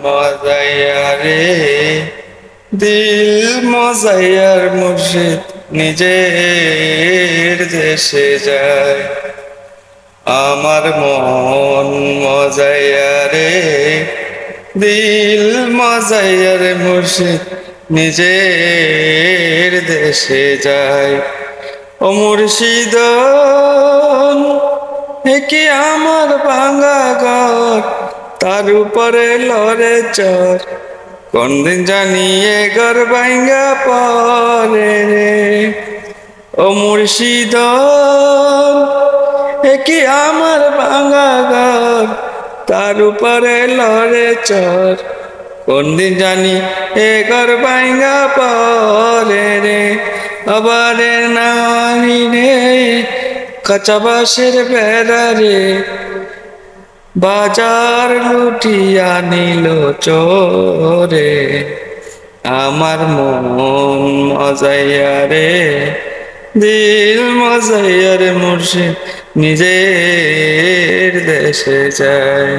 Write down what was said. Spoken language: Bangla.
মজাইয়া রে, দিল মজাইয়ার মুর্শিদ নিজের দেশে যায়। আমার মন মজাইয়া রে, দিল মজাইয়ার মুর্শিদ নিজের দেশে যায়। ও মুর্শিদ কি আমার ভাঙা ঘর, তার উপরে লড়ে চর, কোন দিন জানিয়ে ঘর ভাঙ্গা পরে রে। ও মুর্শিদ কি আমার ভাঙা ঘর, তার উপরে লড়ে চর, কোন দিন জানি এ ঘর ভাঙ্গা পরে রে। আবার নাহি রে কাঁচা বাঁশের বেড়া রে, বাজার লুটিয়া নিল চোরে। আমার মন মজাইয়া রে, দিল মজাইয়া রে মুর্শিদ নিজের দেশে যায়।